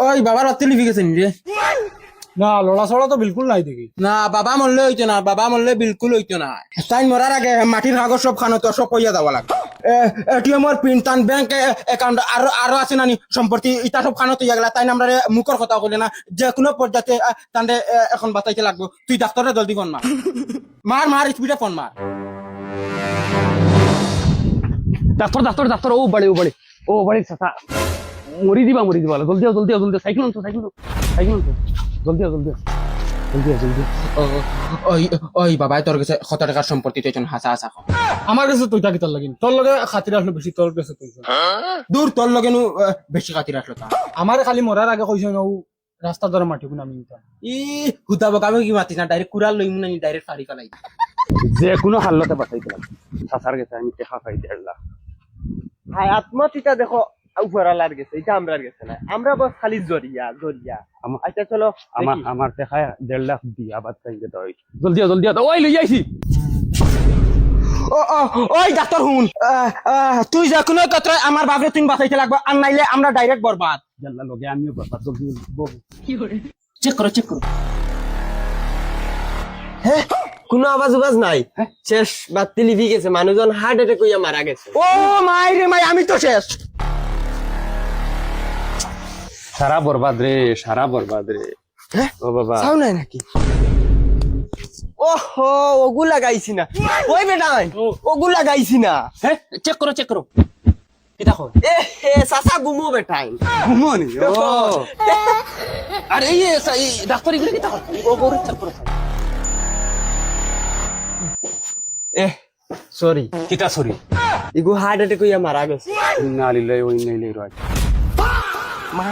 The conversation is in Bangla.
ওই বাবার বাতি লিখে গেছেন রে? না লড়া ছড়া তো বিলকুল নাই দেখি। না বাবা মরলে হইতো না, বাবা মরলে বিলকুল হইতো না। তাই মরার আগে মাটির কাগজ সব খানো তো সব কইয়া যাওয়া লাগবে। এটিএমর পিন টান ব্যাংক অ্যাকাউন্ট আরো আছে নানি সম্পত্তি ইটা সব খানো তো গেলা। তাই আমরা মুখর কথা কইলে না, যে কোনো পর্যায়ে তান্ডে এখন বাতাইতে লাগবো। তুই ডাক্তারে জলদি ফোন মার, মার স্পিডে ফোন মার। ডাক্তার ও বাড়ি চাচা মরি দিবা জলদি সাইকেল আনছো জলদি ওই বাবাই তোর কাছে কত টাকার সম্পত্তি তুই হাসা হাসা কর। আমার কাছে তুইটা কি তোর লাগিন, তোর লগে খাতির আসলো বেশি, তোর কাছে তুই দূর তোর লগে বেশি খাতির আসলো তা। আমার খালি মরার আগে কইছ না রাস্তা ধরে মাটি গুণ আমি নিতাম। হুতাবো আমি কি মাতিস না, ডাইরেক্ট কুড়াল লইমু না, ডাইরেক্ট ফাড়ি ফেলাই। যে কোনো হাল্লতে বাঁচাইতে লাগবে। চাচার গেছে আমি টেকা খাই 1.5 লাখ। ভাই আত্মহত্যা দেখো উপরালার গেছে, এটা আমরার গেছে না, আমরা বস খালি জরিয়া। আচ্ছা চলো আমার টেকা 1.5 লাখ দিয়া বাদ খাইতে তো জলদি ওই লই আইছি। ওই ডাক্তার হুন, তুই যে কোনো কথা আমার বাপরে তুই বাঁচাইতে লাগবে, আর নাইলে আমরা ডাইরেক্ট বরবাদ। জাল্লা লগে আমিও বাবা জলদি চেক করো হ্যাঁ কোনো আওয়াজ নাই, শেষ বাতি লিভি গেছে, মানুষজন হার্ট অ্যাটাক হইয়া মারা গেছে। ও মাই রে মাই, আমি তো শেষ। সারা বরবাদ রে ও বাবা চাও নাই নাকি? ওহো ওগুলা গাইছি না, ওই বেটা ওগুলা গাইছি না। হ্যাঁ চেক করো কি দেখো। এ হে সাসা গুমো বেটাই ঘুমনি। ও আরে এই ডাক্তার এগুলো কি দেখো, ও গরু চেক করো। এ সরি কিটা সরি? ইগু হার্ট অ্যাটাক হইয়া মারা গেছে। ইন্না লিল্লাহি ওয়া ইন্না ইলাইহি রাজিউন। মা